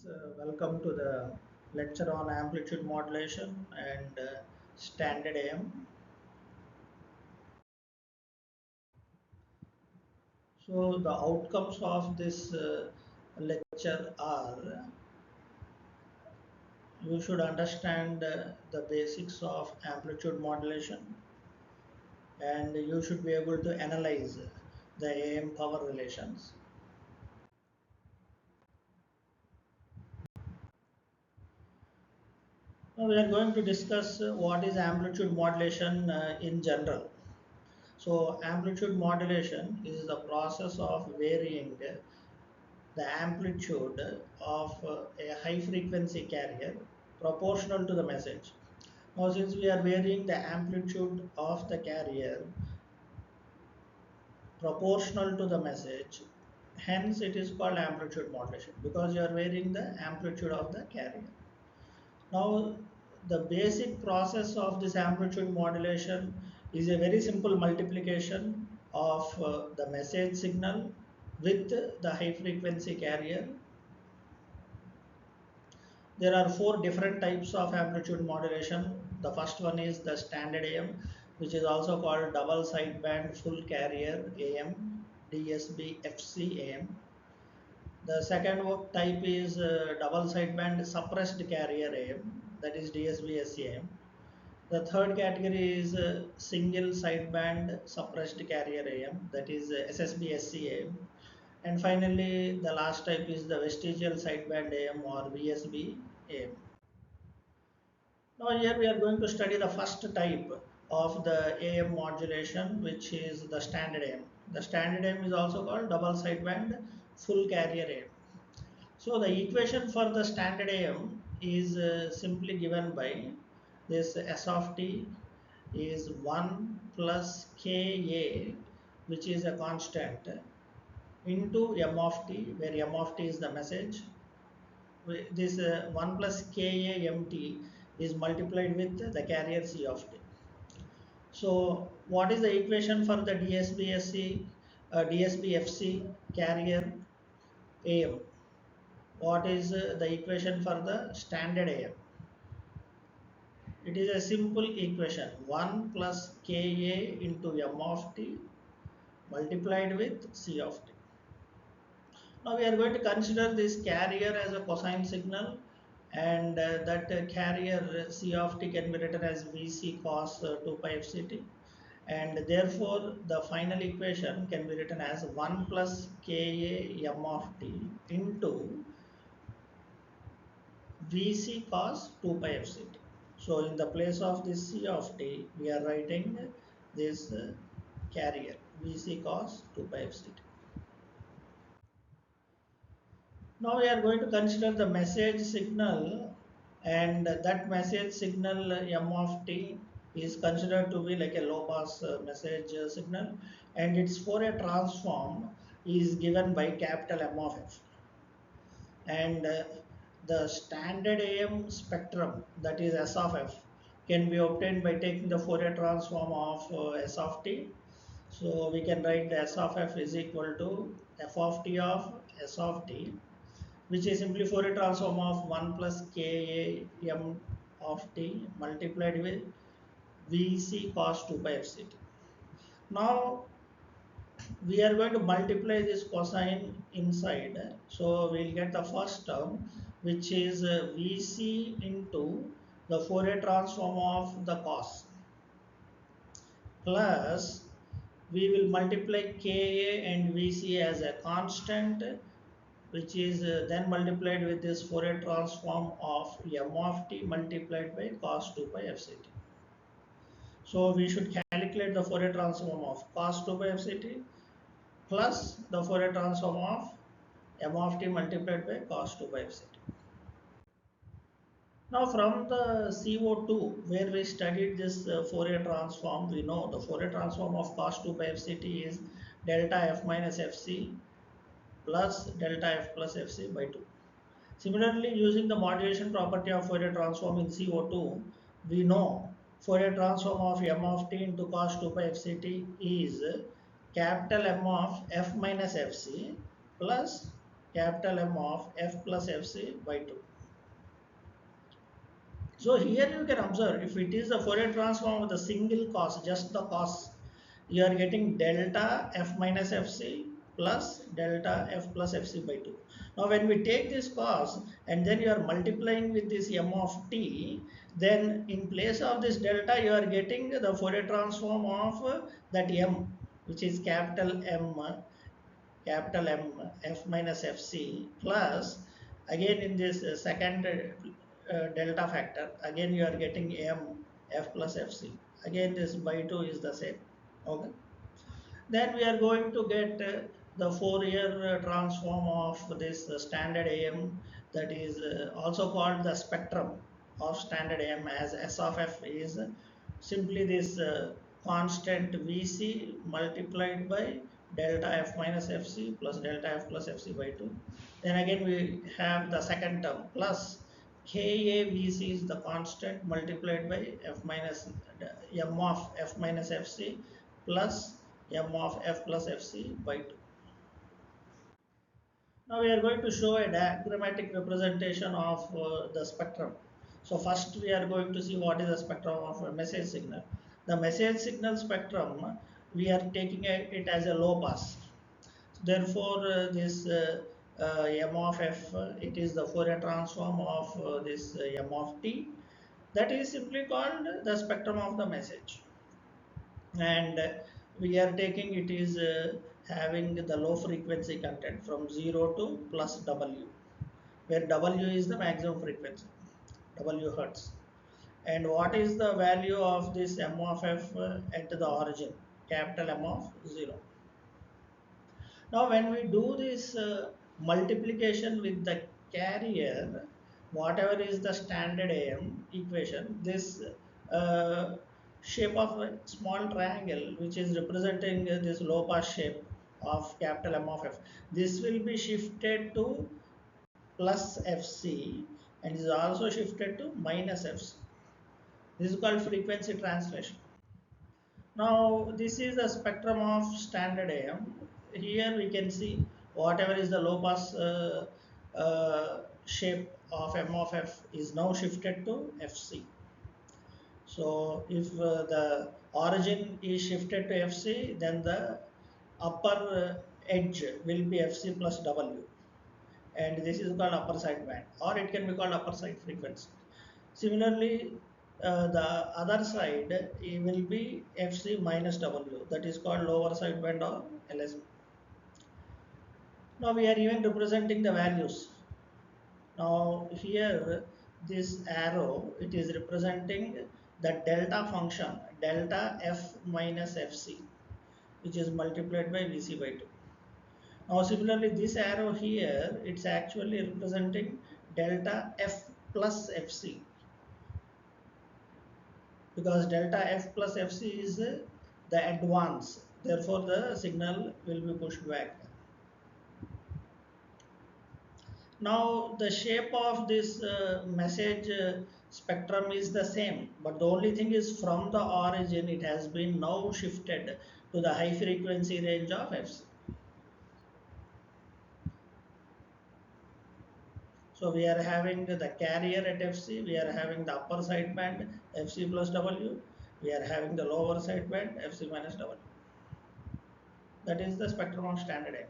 Welcome to the lecture on amplitude modulation and standard AM. So the outcomes of this lecture are you should understand the basics of amplitude modulation, and you should be able to analyze the AM power relations. Now we are going to discuss what is amplitude modulation in general. So amplitude modulation is the process of varying the amplitude of a high frequency carrier proportional to the message. Now since we are varying the amplitude of the carrier proportional to the message, hence it is called amplitude modulation, because you are varying the amplitude of the carrier. Now the basic process of this amplitude modulation is a very simple multiplication of the message signal with the high frequency carrier. There are four different types of amplitude modulation. The first one is the standard AM, which is also called double sideband full carrier AM, DSB FC AM. The second type is double sideband suppressed carrier AM, that is DSB SCAM. The third category is single sideband suppressed carrier AM, that is SSB SCAM. And finally, the last type is the vestigial sideband AM or VSB AM. Now here we are going to study the first type of the AM modulation, which is the standard AM. The standard AM is also called double sideband full carrier AM. So the equation for the standard AM is simply given by this S of t is 1 plus Ka, which is a constant, into M of t, where M of t is the message. This 1 plus Ka mt is multiplied with the carrier C of t. So what is the equation for the DSBSC, DSBFC carrier AM? What is the equation for the standard AM? It is a simple equation, 1 plus Ka into M of t multiplied with C of t. Now we are going to consider this carrier as a cosine signal, and that carrier C of t can be written as Vc cos 2 pi fct, and therefore the final equation can be written as 1 plus Ka M of t into Vc cos 2 pi fct. So in the place of this C of t, we are writing this carrier Vc cos 2 pi fct. Now we are going to consider the message signal, and that message signal M of t is considered to be like a low pass message signal, and its Fourier transform is given by capital M of f. And the standard AM spectrum, that is S of f, can be obtained by taking the Fourier transform of S of t. So we can write the S of f is equal to f of t of S of t, which is simply Fourier transform of 1 plus Ka M of t multiplied with Vc cos 2 pi fct. Now we are going to multiply this cosine inside, so we'll get the first term, which is Vc into the Fourier transform of the cos, plus we will multiply Ka and Vc as a constant, which is then multiplied with this Fourier transform of M of t multiplied by cos 2 pi fct. So we should calculate the Fourier transform of cos 2 pi fct plus the Fourier transform of M of t multiplied by cos 2 pi fct. Now from the CO2, where we studied this Fourier transform, we know the Fourier transform of cos 2 pi fct is delta f minus fc plus delta f plus fc by 2. Similarly, using the modulation property of Fourier transform in CO2, we know Fourier transform of M of t into cos 2 pi fct is capital M of f minus fc plus capital M of f plus fc by 2. So here you can observe, if it is a Fourier transform with a single cos, just the cos, you are getting delta f minus fc plus delta f plus fc by 2. Now when we take this cos and then you are multiplying with this m of t, then in place of this delta you are getting the Fourier transform of that m, which is capital M f minus fc plus, again in this second delta factor, again you are getting m f plus fc, again this by 2 is the same. Okay, then we are going to get the Fourier transform of this standard AM, that is also called the spectrum of standard AM, as S of f is simply this constant Vc multiplied by delta f minus fc plus delta f plus fc by 2. Then again we have the second term plus KAVC is the constant multiplied by f minus m of f minus fc plus m of f plus fc by 2. Now we are going to show a diagrammatic representation of the spectrum. So first we are going to see what is the spectrum of a message signal. The message signal spectrum, we are taking it as a low pass. Therefore, this m of f, it is the Fourier transform of this m of t. That is simply called the spectrum of the message. And we are taking it is having the low frequency content from 0 to plus w, where w is the maximum frequency, w hertz. And what is the value of this m of f at the origin, capital M of 0. Now when we do this multiplication with the carrier, whatever is the standard AM equation, this uh, shape of a small triangle which is representing this low pass shape of capital M of f, this will be shifted to plus Fc and is also shifted to minus Fc. This is called frequency translation. Now this is the spectrum of standard AM. Here we can see whatever is the low pass shape of M of f is now shifted to Fc. So if the origin is shifted to Fc, then the upper edge will be Fc plus W, and this is called upper side band, or it can be called upper side frequency. Similarly, the other side it will be Fc minus W, that is called lower side band or LSB. Now we are even representing the values. Now here this arrow, it is representing the delta function, delta F minus Fc, which is multiplied by Vc by 2. Now similarly this arrow here, it's actually representing delta F plus Fc, because delta f plus fc is the advance, therefore the signal will be pushed back. Now the shape of this message spectrum is the same, but the only thing is from the origin it has been now shifted to the high frequency range of fc. So we are having the carrier at fc, we are having the upper side band fc plus w, we are having the lower side band fc minus w. That is the spectrum of standard M.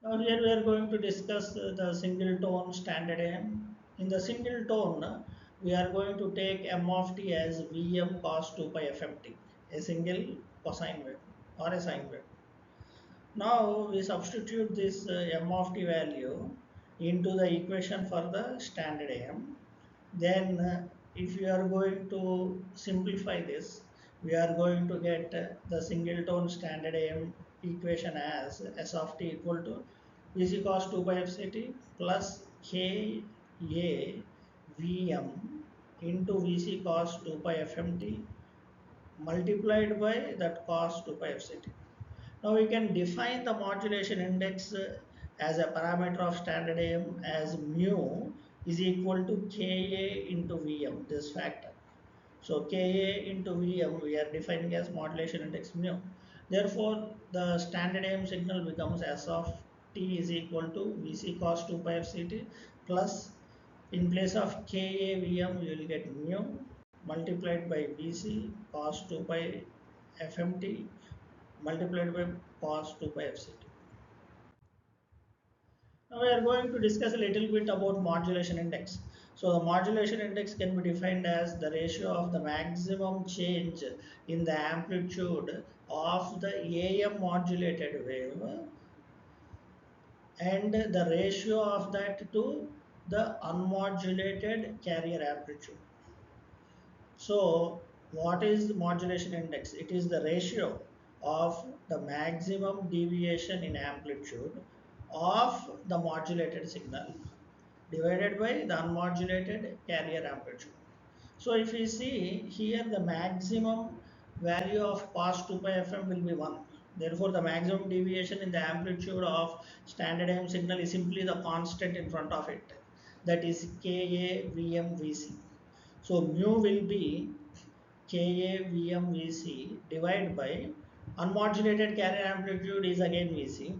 Now here we are going to discuss the single tone standard AM. In the single tone, we are going to take m of t as Vm cos 2 pi fmt, a single cosine wave or a sine wave. Now we substitute this m of t value into the equation for the standard AM. Then if we are going to simplify this, we are going to get the single tone standard AM equation as S of t equal to Vc cos 2 pi fct plus Ka Vm into Vc cos 2 pi fmt multiplied by that cos 2 pi fct. Now we can define the modulation index as a parameter of standard AM as mu is equal to Ka into Vm, this factor. So Ka into Vm we are defining as modulation index mu. Therefore, the standard AM signal becomes S of T is equal to Vc cos 2 pi FCT plus, in place of KAVM you will get mu multiplied by Vc cos 2 pi FMT multiplied by cos 2 pi FCT. Now we are going to discuss a little bit about modulation index. So the modulation index can be defined as the ratio of the maximum change in the amplitude of the AM modulated wave and the ratio of that to the unmodulated carrier amplitude. So what is the modulation index? It is the ratio of the maximum deviation in amplitude of the modulated signal divided by the unmodulated carrier amplitude. So if we see here, the maximum value of cos 2 pi fm will be 1. Therefore, the maximum deviation in the amplitude of standard AM signal is simply the constant in front of it, that is Ka Vm Vc. So mu will be Ka Vm Vc divided by unmodulated carrier amplitude is again Vc.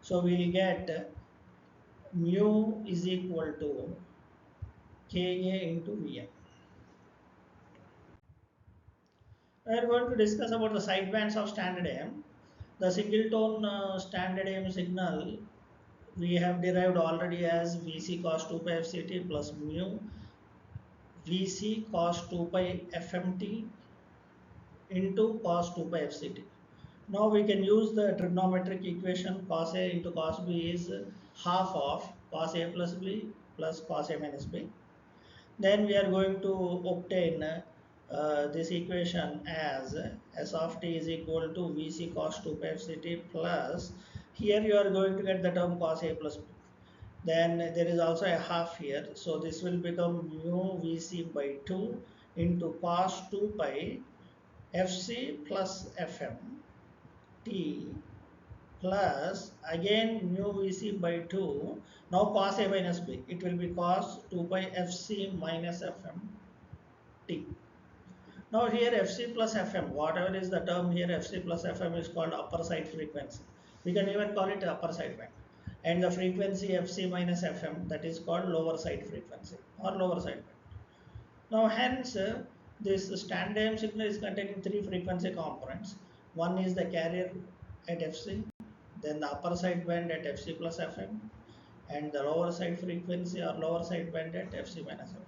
So we will get mu is equal to Ka into Vm. We are going to discuss about the sidebands of standard AM. The single tone standard AM signal we have derived already as Vc cos 2 pi FCT plus mu Vc cos 2 pi FMT into cos 2 pi FCT. Now we can use the trigonometric equation cos A into cos B is half of cos A plus cos A minus B. Then we are going to obtain this equation as S of t is equal to Vc cos 2 pi FCT plus, here you are going to get the term cos A plus B. Then there is also a half here, so this will become mu Vc by 2 into cos 2 pi Fc plus Fm t plus again mu Vc by 2, now cos A minus B, it will be cos 2 pi Fc minus Fm t. Now here Fc plus Fm, whatever is the term here, Fc plus Fm is called upper side frequency. We can even call it upper side band. And the frequency Fc minus Fm, that is called lower side frequency or lower side band. Now hence this standard AM signal is containing three frequency components. One is the carrier at Fc, then the upper side band at Fc plus Fm, and the lower side frequency or lower side band at Fc minus Fm.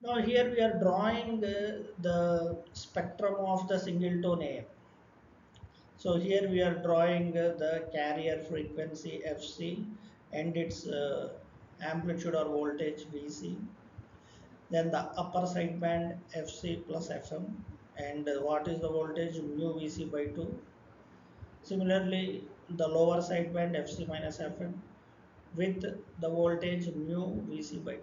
Now here we are drawing the spectrum of the single tone AM. So here we are drawing the carrier frequency Fc and its amplitude or voltage Vc. Then the upper side band Fc plus Fm, and what is the voltage mu Vc by 2. Similarly, the lower side band Fc minus Fm with the voltage mu Vc by 2.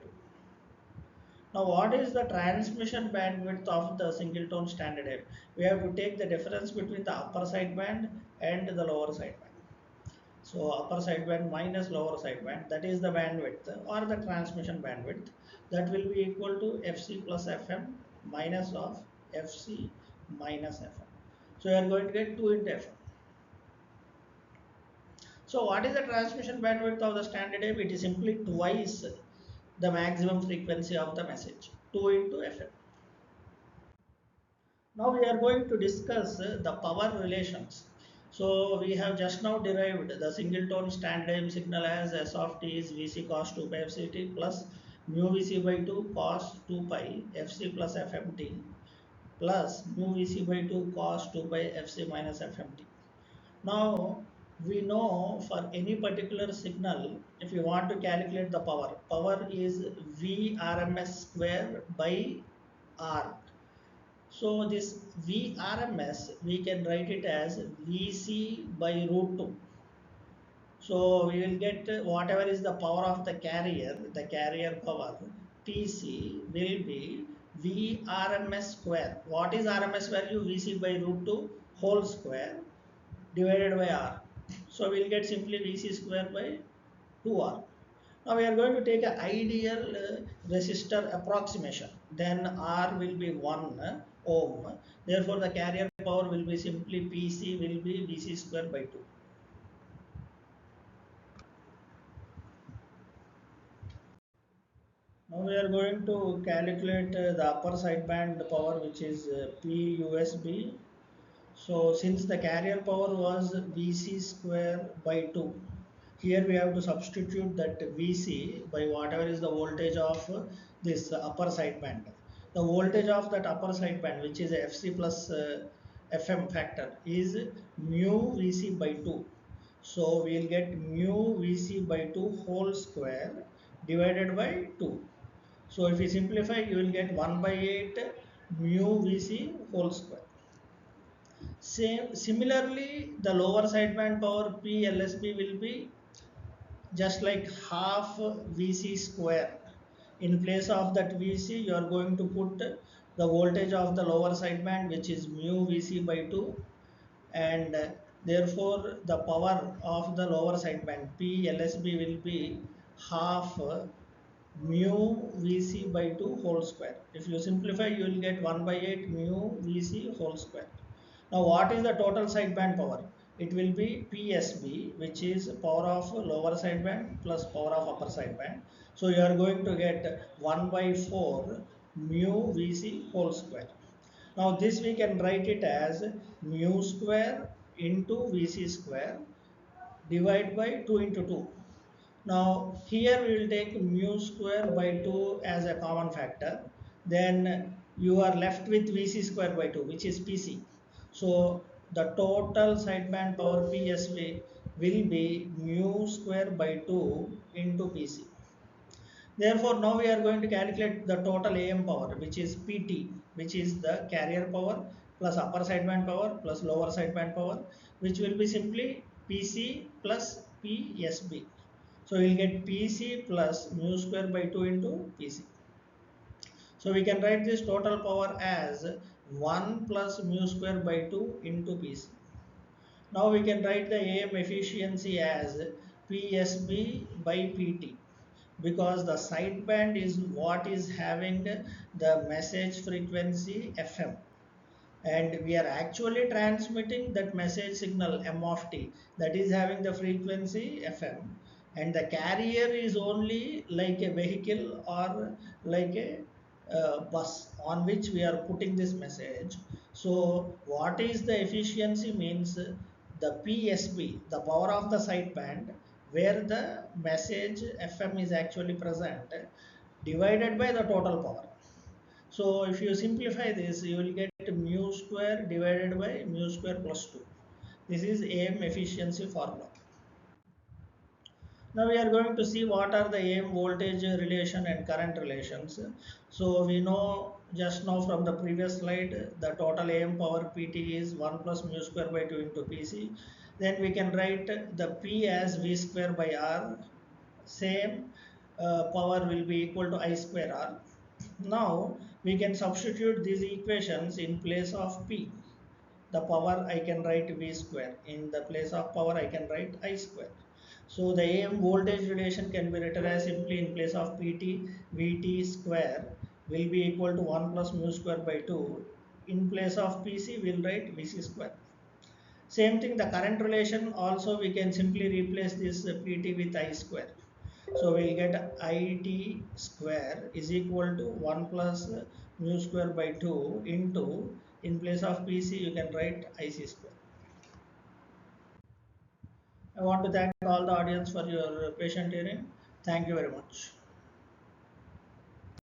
Now, what is the transmission bandwidth of the single tone standard AM? We have to take the difference between the upper side band and the lower side band. So, upper side band minus lower side band, that is the bandwidth or the transmission bandwidth, that will be equal to Fc plus Fm minus of Fc minus Fm. So, you are going to get 2 into Fm. So, what is the transmission bandwidth of the standard AM? It is simply twice the maximum frequency of the message, 2 into Fm. Now we are going to discuss the power relations. So we have just now derived the single tone standard AM signal as S of t is Vc cos 2 pi FCT plus mu Vc by 2 cos 2 pi Fc plus Fmt plus mu Vc by 2 cos 2 pi Fc minus Fmt. Now we know for any particular signal, if you want to calculate the power is V RMS square by R. So this Vrms, we can write it as Vc by root 2. So we will get whatever is the power of the carrier power, Pc will be Vrms square. What is RMS value? Vc by root 2 whole square divided by R. So we will get simply Vc square by 2R. Now we are going to take an ideal resistor approximation. Then R will be 1 ohm. Therefore the carrier power will be simply Pc will be Vc square by 2. we are going to calculate the upper sideband power, which is PUSB. So since the carrier power was Vc square by 2, here we have to substitute that Vc by whatever is the voltage of this upper sideband. The voltage of that upper sideband, which is Fc plus Fm factor, is mu Vc by 2. So we will get mu Vc by 2 whole square divided by 2. So if you simplify, you will get 1 by 8 mu Vc whole square. Similarly, the lower sideband power PLSB will be just like half Vc square. In place of that Vc, you are going to put the voltage of the lower sideband, which is mu Vc by 2, and therefore the power of the lower sideband PLSB will be half mu Vc by 2 whole square. If you simplify, you will get 1 by 8 mu Vc whole square. Now, what is the total sideband power? It will be PSB, which is power of lower sideband plus power of upper sideband. So, you are going to get 1 by 4 mu Vc whole square. Now, this we can write it as mu square into Vc square divide by 2 into 2. Now here we will take mu square by 2 as a common factor. Then you are left with Vc square by 2, which is Pc. So the total sideband power PSV will be mu square by 2 into Pc. Therefore, now we are going to calculate the total AM power, which is PT, which is the carrier power plus upper sideband power plus lower sideband power, which will be simply PC plus PSB. So we will get PC plus mu square by 2 into PC. So we can write this total power as 1 plus mu square by 2 into PC. Now we can write the AM efficiency as PSB by PT, because the sideband is what is having the message frequency FM, and we are actually transmitting that message signal m of t, that is having the frequency fm, and the carrier is only like a vehicle or like a bus on which we are putting this message. So what is the efficiency means the psb, the power of the sideband where the message fm is actually present, divided by the total power. So if you simplify this, you will get mu square divided by mu square plus 2. This is AM efficiency formula. Now we are going to see what are the AM voltage relation and current relations. So we know just now from the previous slide, the total AM power PT is 1 plus mu square by 2 into PC. Then we can write the P as V square by R. Same power will be equal to I square R. Now we can substitute these equations in place of P. The power I can write V square. In the place of power I can write I square. So the AM voltage relation can be written as simply in place of PT, Vt square will be equal to 1 plus mu square by 2. In place of PC we'll write Vc square. Same thing, the current relation also we can simply replace this PT with I square. So we'll get IT square is equal to 1 plus mu square by 2 into, in place of PC you can write IC square. I want to thank all the audience for your patient hearing. Thank you very much.